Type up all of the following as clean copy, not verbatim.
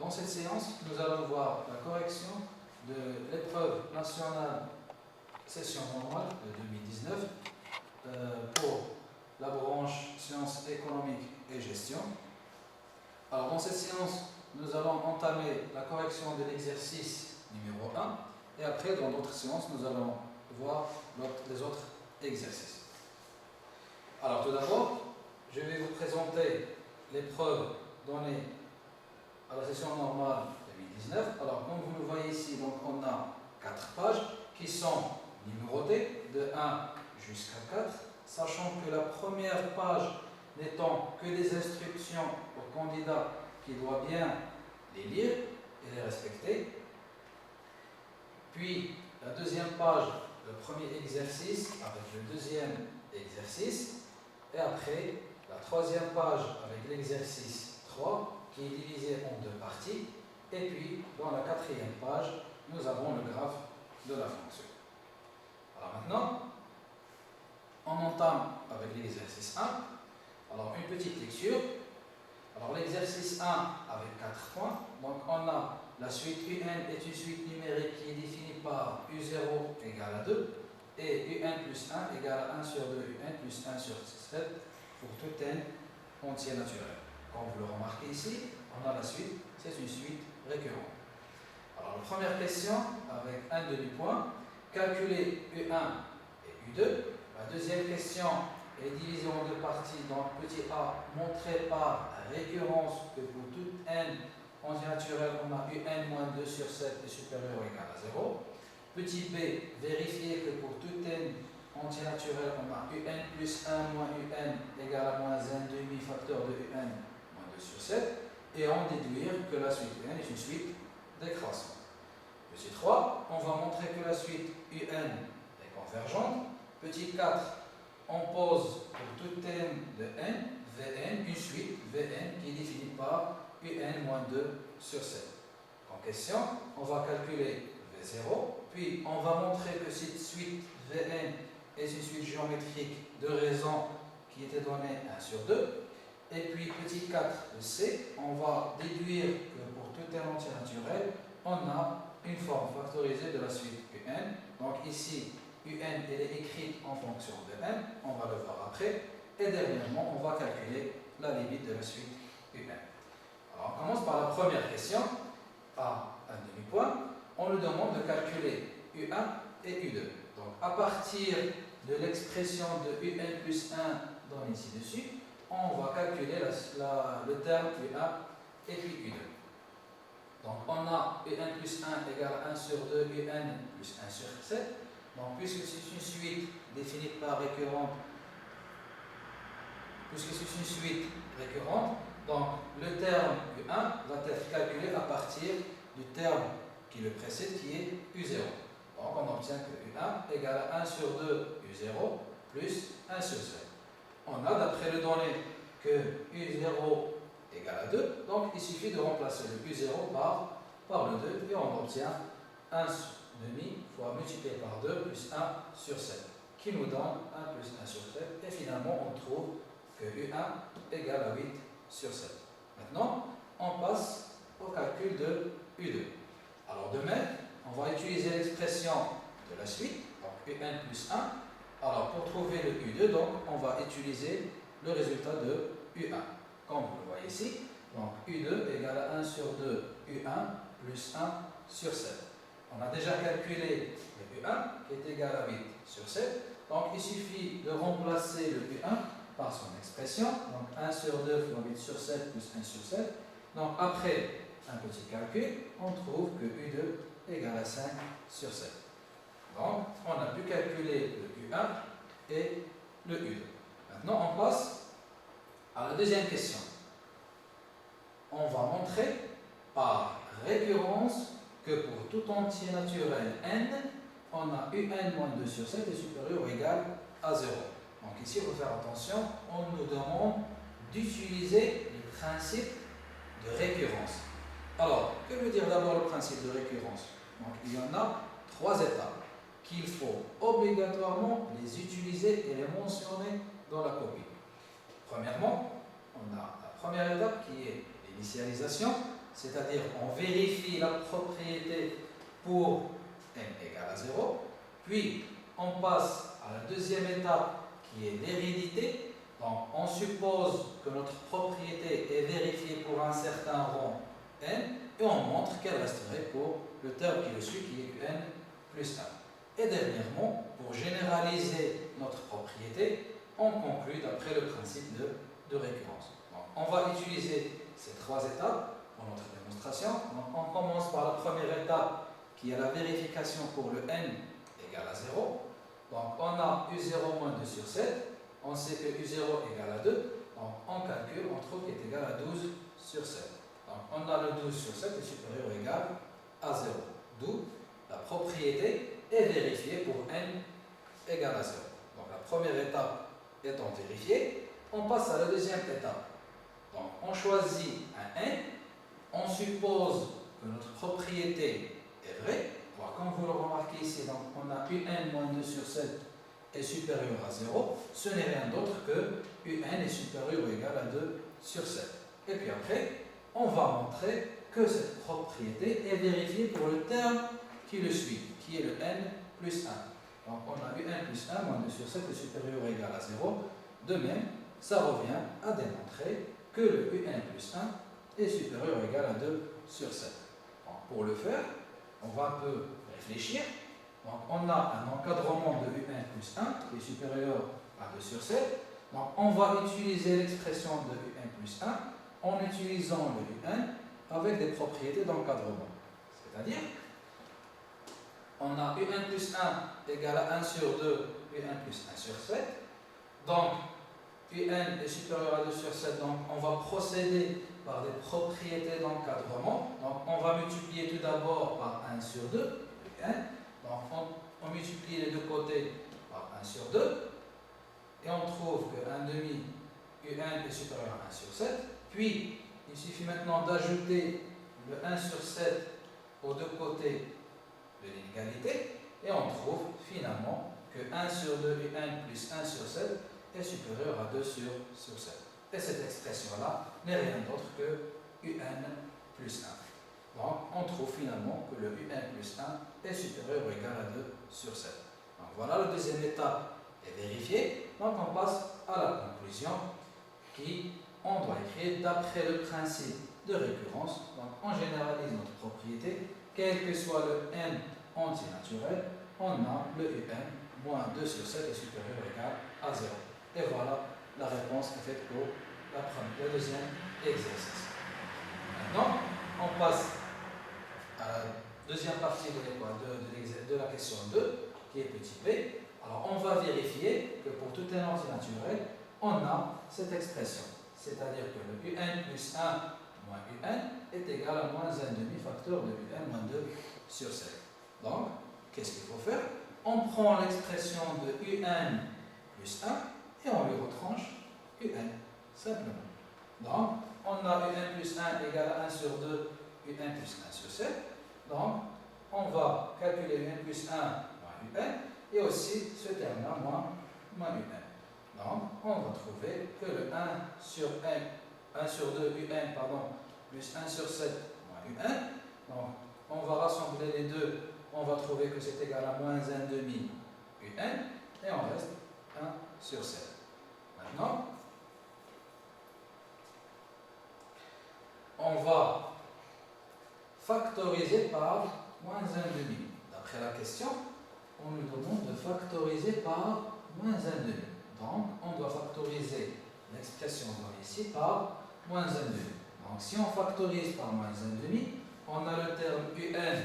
dans cette séance, nous allons voir la correction de l'épreuve nationale session normale de 2019 pour la branche sciences économiques et gestion. Alors, dans cette séance, nous allons entamer la correction de l'exercice numéro 1 et après, dans d'autres séances, nous allons voir les autres exercices. Alors, tout d'abord, je vais vous présenter l'épreuve donnée à la session normale 2019. Alors, comme vous le voyez ici, donc, on a 4 pages qui sont numérotées de 1 jusqu'à 4, sachant que la première page n'étant que des instructions au candidat qui doit bien les lire et les respecter. Puis, la deuxième page, le premier exercice avec le deuxième exercice. Et après, la troisième page avec l'exercice 3 qui est divisé en 2 parties. Et puis, dans la quatrième page, nous avons le graphe de la fonction. Alors maintenant, on entame avec l'exercice 1. Alors, une petite lecture. Alors, l'exercice 1 avec 4 points. Donc, on a la suite UN est une suite numérique qui est définie par U0 égale à 2 et UN plus 1 égale à 1 sur 2, UN plus 1 sur 7 pour tout n entier naturel. Comme vous le remarquez ici, on a la suite, c'est une suite récurrente. Alors, la première question avec un demi-point, calculer U1 et U2. La deuxième question est divisée en 2 parties. Donc, petit a, montré par récurrence que pour tout n entier naturel, on a UN moins 2 sur 7 est supérieur ou égal à 0. Petit b, vérifier que pour tout n entier naturel, on a UN plus 1 moins UN égale à moins 1 demi facteur de UN moins 2 sur 7. Et en déduire que la suite UN est une suite décroissante. Petit 3, on va montrer que la suite UN est convergente. Petit 4, on pose pour tout n de n, Vn, une suite Vn qui est définie par UN moins 2 sur 7. En question, on va calculer V0, puis on va montrer que cette suite Vn est une suite géométrique de raison qui était donnée 1 sur 2. Et puis, petit 4 de C, on va déduire que pour tout n entier naturel, on a une forme factorisée de la suite UN. Donc ici, UN elle est écrite en fonction de n, on va le voir après. Et dernièrement, on va calculer la limite de la suite UN. Alors, on commence par la première question, à un demi-point. On nous demande de calculer U1 et U2. Donc, à partir de l'expression de UN plus 1 donnée ci-dessus, on va calculer le terme U1 et puis U2. Donc, on a UN plus 1 égale 1 sur 2, UN plus 1 sur 7. Donc, puisque c'est une suite définie par récurrente, donc le terme U1 va être calculé à partir du terme qui le précède, qui est U0. Donc, on obtient que U1 égale à 1 sur 2 U0 plus 1 sur 7. On a, d'après le donné, que U0 égale à 2. Donc, il suffit de remplacer le U0 par le 2 et on obtient 1 demi fois multiplié par 2 plus 1 sur 7, qui nous donne 1 plus 1 sur 7. Et finalement, on trouve que U1 égale à 8 sur 7. Maintenant, on passe au calcul de U2. Alors, de même, on va utiliser l'expression de la suite, donc UN plus 1. Alors, pour trouver le U2, donc, on va utiliser le résultat de U1. Comme vous le voyez ici, donc U2 égale à 1 sur 2 U1 plus 1 sur 7. On a déjà calculé le U1 qui est égal à 8 sur 7. Donc, il suffit de remplacer le U1 par son expression. Donc, 1 sur 2 fois 8 sur 7 plus 1 sur 7. Donc, après un petit calcul, on trouve que U2 égale à 5 sur 7. Donc, on a pu calculer le U1 et le U2. Maintenant, on passe à la deuxième question. On va montrer par récurrence que pour tout entier naturel n, on a UN moins 2 sur 7 est supérieur ou égal à 0. Donc ici, il faut faire attention, on nous demande d'utiliser le principe de récurrence. Alors, que veut dire d'abord le principe de récurrence? Donc, il y en a 3 étapes qu'il faut obligatoirement les utiliser et les mentionner dans la copie. Premièrement, on a la première étape qui est l'initialisation. c'est-à-dire on vérifie la propriété pour n égale à 0, puis on passe à la deuxième étape qui est l'hérédité. Donc on suppose que notre propriété est vérifiée pour un certain rang n et on montre qu'elle resterait pour le terme qui le suit qui est n plus 1. Et dernièrement, pour généraliser notre propriété, on conclut d'après le principe de récurrence. Donc, on va utiliser ces trois étapes pour notre démonstration. Donc, on commence par la première étape qui est la vérification pour le n égale à 0. Donc on a U0 moins 2 sur 7. On sait que U0 égale à 2. Donc on calcule, on trouve qu'il est égal à 12 sur 7. Donc on a le 12 sur 7 est supérieur ou égal à 0. D'où la propriété est vérifiée pour n égale à 0. Donc la première étape étant vérifiée, on passe à la deuxième étape. Donc on choisit un n, on suppose que notre propriété est vraie. Alors, comme vous le remarquez ici, donc on a un moins 2 sur 7 est supérieur à 0. Ce n'est rien d'autre que un est supérieur ou égal à 2 sur 7. Et puis après, on va montrer que cette propriété est vérifiée pour le terme qui le suit, qui est le n plus 1. Donc on a un plus 1 moins 2 sur 7 est supérieur ou égal à 0. De même, ça revient à démontrer que le un plus 1 est supérieur ou égal à 2 sur 7. Donc, pour le faire, on va un peu réfléchir. Donc, on a un encadrement de U1 plus 1 qui est supérieur à 2 sur 7. Donc, on va utiliser l'expression de U1 plus 1 en utilisant le U1 avec des propriétés d'encadrement. C'est-à-dire, on a U1 plus 1 égale à 1 sur 2, U1 plus 1 sur 7. Donc, UN est supérieur à 2 sur 7, donc on va procéder par des propriétés d'encadrement. Donc on va multiplier tout d'abord par 1 sur 2, UN. Donc on multiplie les deux côtés par 1 sur 2. Et on trouve que 1 demi UN est supérieur à 1 sur 7. Puis il suffit maintenant d'ajouter le 1 sur 7 aux deux côtés de l'inégalité. Et on trouve finalement que 1 sur 2 UN plus 1 sur 7 est supérieur à 2 sur 7. Et cette expression-là n'est rien d'autre que UN plus 1. Donc, on trouve finalement que le UN plus 1 est supérieur ou égal à 2 sur 7. Donc, voilà, la deuxième étape est vérifiée. Donc, on passe à la conclusion qui, on doit écrire d'après le principe de récurrence. Donc, on généralise notre propriété. Quel que soit le n antinaturel, on a le UN moins 2 sur 7 est supérieur ou égal à 0. Et voilà la réponse est faite pour le deuxième exercice. Maintenant, on passe à la deuxième partie de la question 2, qui est petit b. Alors, on va vérifier que pour tout un antinaturel, on a cette expression. C'est-à-dire que le un plus 1 moins un est égal à moins 1 demi-facteur de un moins 2 sur 7. Donc, qu'est-ce qu'il faut faire? On prend l'expression de un plus 1 et on lui retranche UN, simplement. Donc, on a UN plus 1 égale à 1 sur 2, UN plus 1 sur 7. Donc, on va calculer UN plus 1 moins UN et aussi ce terme-là moins UN. Donc, on va trouver que le 1 sur 2 UN, plus 1 sur 7 moins UN. Donc, on va rassembler les deux, on va trouver que c'est égal à moins 1 demi UN et on reste 1 sur 7. Maintenant, on va factoriser par moins 1 demi. D'après la question, on nous demande de factoriser par moins 1 demi. Donc, on doit factoriser l'expression donnée ici par moins 1 demi. Donc, si on factorise par moins 1 demi, on a le terme UN,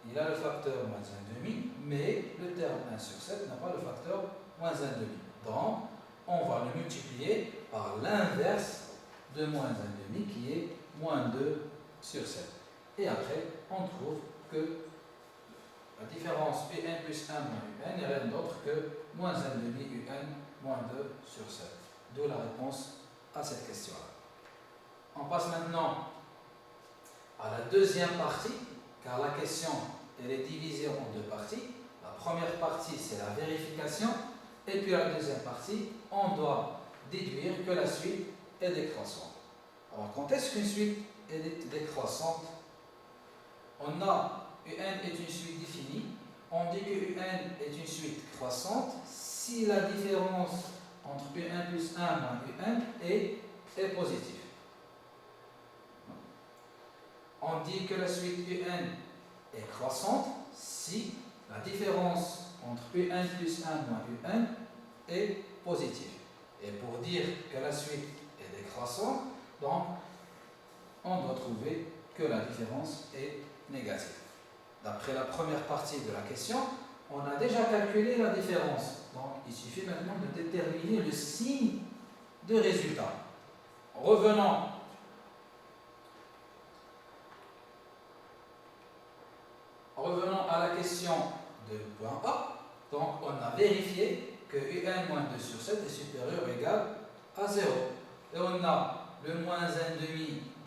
il a le facteur moins 1 demi, mais le terme 1 sur 7 n'a pas le facteur moins 1 demi. Donc, on va le multiplier par l'inverse de moins 1 demi qui est moins 2 sur 7. Et après, on trouve que la différence UN plus 1 moins UN n'est rien d'autre que moins 1 demi UN moins 2 sur 7. D'où la réponse à cette question-là. On passe maintenant à la deuxième partie, car la question elle est divisée en deux parties. La première partie, c'est la vérification. Et puis la deuxième partie, on doit déduire que la suite est décroissante. Alors, quand est-ce qu'une suite elle est décroissante. On a UN est une suite définie. On dit que UN est une suite croissante si la différence entre UN plus 1 moins UN est positive. On dit que la suite UN est croissante si la différence entre UN plus 1 moins UN est positive. Et pour dire que la suite est décroissante, donc on doit trouver que la différence est négative. D'après la première partie de la question, on a déjà calculé la différence. Donc il suffit maintenant de déterminer le signe de résultat. Revenons à la question de point A. Donc on a vérifié que UN moins 2 sur 7 est supérieur ou égal à 0. Et on a le moins 1,5,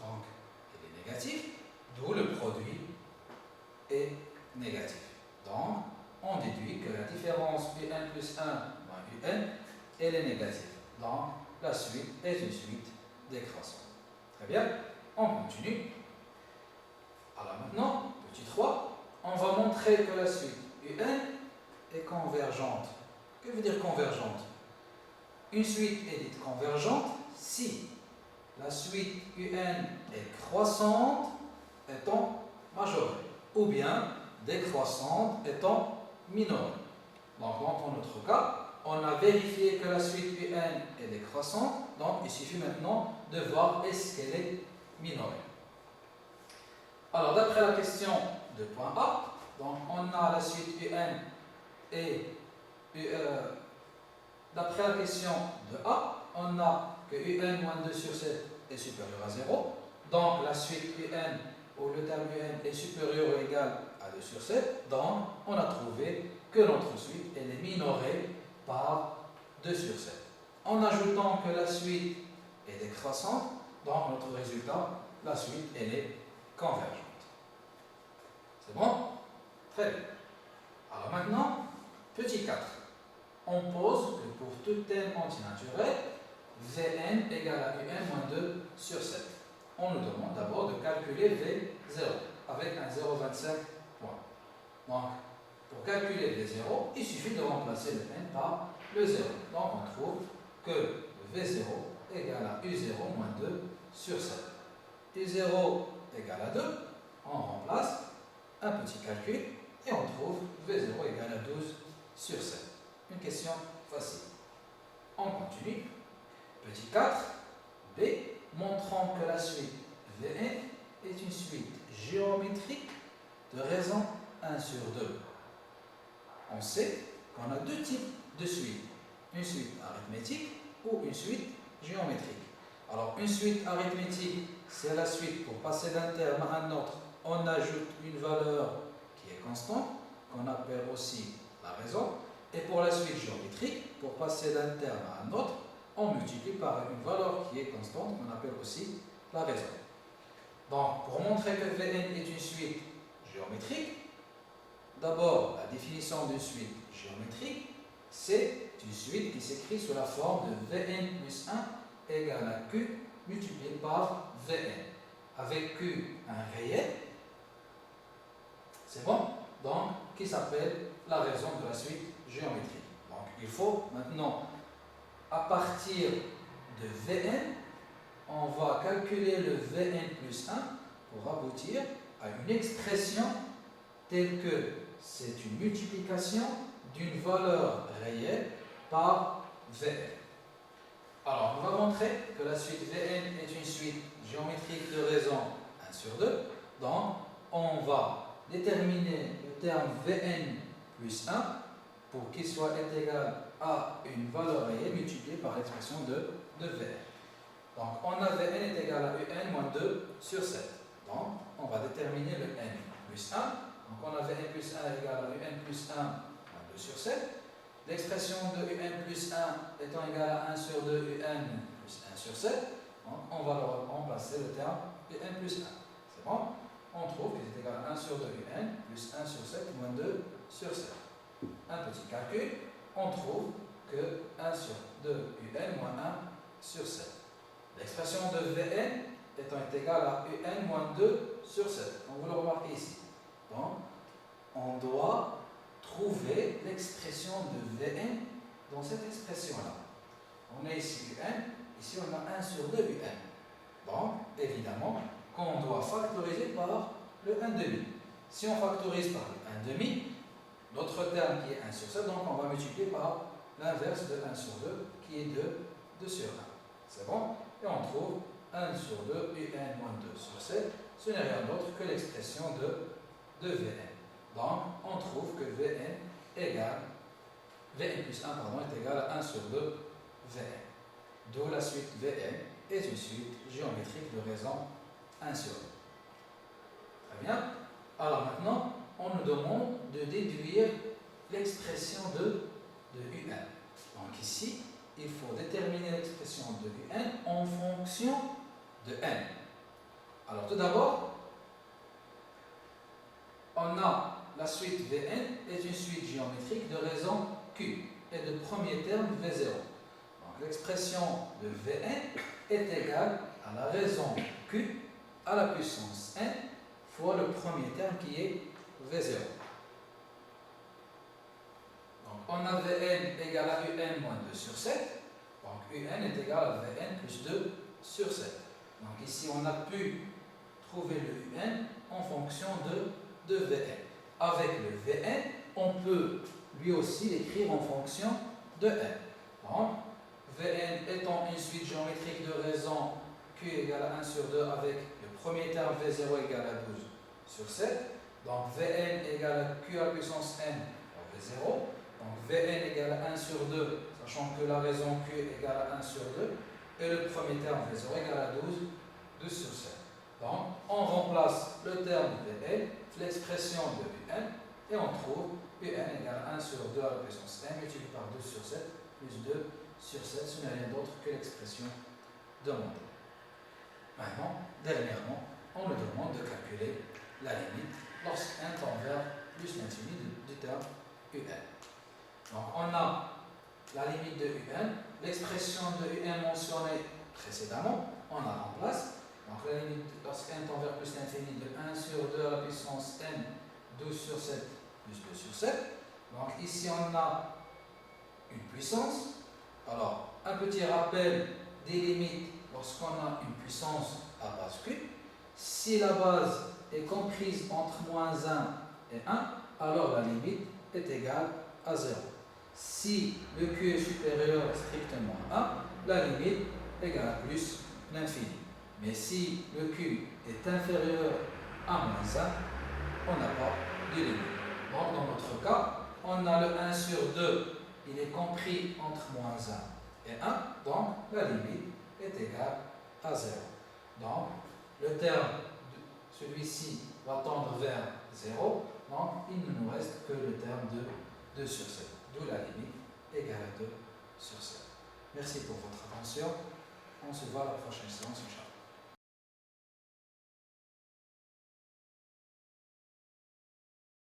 donc il est négatif, d'où le produit est négatif. Donc on déduit que la différence UN plus 1 moins UN, elle est négative. Donc la suite est une suite décroissante. Très bien, on continue. Alors maintenant, petit 3, on va montrer que la suite UN est convergente. Que veut dire convergente? Une suite est dite convergente si la suite UN est croissante étant majorée, ou bien décroissante étant minorée. Donc dans notre cas, on a vérifié que la suite UN est décroissante, donc il suffit maintenant de voir est-ce qu'elle est minorée. Alors d'après la question de point A, donc on a la suite UN et d'après la question de A, on a que UN moins 2 sur 7 est supérieur à 0. Donc la suite UN ou le terme UN est supérieur ou égal à 2 sur 7. Donc on a trouvé que notre suite elle est minorée par 2 sur 7. En ajoutant que la suite est décroissante, donc notre résultat, la suite elle est convergente. C'est bon? Très bien. Alors maintenant, petit 4. On pose que pour tout thème antinaturel, Vn égale à Un moins 2 sur 7. On nous demande d'abord de calculer V0 avec un 0,25 points. Donc, pour calculer V0, il suffit de remplacer le n par le 0. Donc, on trouve que V0 égale à U0 moins 2 sur 7. U0 égale à 2, on remplace un petit calcul et on trouve V0 égale à 12 sur 7. Une question facile. On continue. Petit 4, B, montrant que la suite Vn est une suite géométrique de raison 1 sur 2. On sait qu'on a deux types de suites. Une suite arithmétique ou une suite géométrique. Alors, une suite arithmétique, c'est la suite, pour passer d'un terme à un autre, on ajoute une valeur qui est constante, qu'on appelle aussi la raison. Et pour la suite géométrique, pour passer d'un terme à un autre, on multiplie par une valeur qui est constante, qu'on appelle aussi la raison. Donc, pour montrer que Vn est une suite géométrique, d'abord, la définition d'une suite géométrique, c'est une suite qui s'écrit sous la forme de Vn plus 1 égale à Q multiplié par Vn. Avec Q, un réel, c'est bon? Donc, qui s'appelle la raison de la suite géométrique. Donc, il faut maintenant, à partir de Vn, on va calculer le Vn plus 1 pour aboutir à une expression telle que c'est une multiplication d'une valeur réelle par Vn. Alors, on va montrer que la suite Vn est une suite géométrique de raison 1 sur 2. Donc, on va déterminer le terme Vn plus 1 pour qu'il soit égal à une valeur réelle multipliée par l'expression de Vn. Donc, on a Vn est égal à Un moins 2 sur 7. Donc, on va déterminer le n plus 1. Donc, on a Vn plus 1 égale à Un plus 1 moins 2 sur 7. L'expression de Un plus 1 étant égale à 1 sur 2, Un plus 1 sur 7. Donc, on va remplacer le terme Un plus 1. C'est bon? On trouve que c'est égal à 1 sur 2 Un plus 1 sur 7 moins 2 sur 7. Un petit calcul, on trouve que 1 sur 2 Un moins 1 sur 7. L'expression de Vn étant égal à un moins 2 sur 7. Donc vous le remarquez ici. Donc, on doit trouver l'expression de Vn dans cette expression-là. On a ici un, ici on a 1 sur 2 un. Donc, évidemment, qu'on doit factoriser par le 1 demi. Si on factorise par le 1 demi, l'autre terme qui est 1 sur 7, donc on va multiplier par l'inverse de 1 sur 2, qui est 2 sur 1. C'est bon? Et on trouve 1 sur 2, un moins 2 sur 7. Ce n'est rien d'autre que l'expression de Vn. Donc, on trouve que Vn plus 1 est égal à 1 sur 2 Vn. D'où la suite Vn est une suite géométrique de raison 1 sur 2. Très bien. Alors maintenant, on nous demande de déduire l'expression de Un. Donc ici, il faut déterminer l'expression de Un en fonction de N. Alors tout d'abord, on a la suite Vn est une suite géométrique de raison Q et de premier terme V0. Donc l'expression de Vn est égale à la raison Q à la puissance n fois le premier terme qui est V0. Donc on a Vn égale à Un moins 2 sur 7. Donc Un est égal à Vn plus 2 sur 7. Donc ici on a pu trouver le Un en fonction de Vn. Avec le Vn, on peut lui aussi l'écrire en fonction de n. Donc, Vn étant une suite géométrique de raison Q égale à 1 sur 2 avec le premier terme V0 égale à 12 sur 7. Donc Vn égale à Q à la puissance n pour V0. Donc Vn égale à 1 sur 2, sachant que la raison Q égale à 1 sur 2. Et le premier terme V0 égale à 12 sur 7. Donc, on remplace le terme Vn, l'expression de Un, et on trouve Un égale à 1 sur 2 à la puissance n multiplié par 2 sur 7 plus 2 sur 7, ce n'est rien d'autre que l'expression demandée. Maintenant, dernièrement, on nous demande de calculer la limite lorsqu'un tend vers plus l'infini du terme Un. Donc, on a la limite de Un, l'expression de Un mentionnée précédemment, on la remplace. Donc la limite lorsqu'n tend vers plus l'infini de 1 sur 2 à la puissance n, 12 sur 7 plus 2 sur 7. Donc ici on a une puissance. Alors un petit rappel des limites lorsqu'on a une puissance à base Q. Si la base est comprise entre moins 1 et 1, alors la limite est égale à 0. Si le Q est supérieur strictement à 1, la limite est égale à plus l'infini. Mais si le Q est inférieur à moins 1, on n'a pas de limite. Donc dans notre cas, on a le 1 sur 2, il est compris entre moins 1 et 1, donc la limite est égale à 0. Donc le terme, celui-ci, va tendre vers 0, donc il ne nous reste que le terme de 2 sur 7, d'où la limite égale à 2 sur 7. Merci pour votre attention. On se voit à la prochaine séance.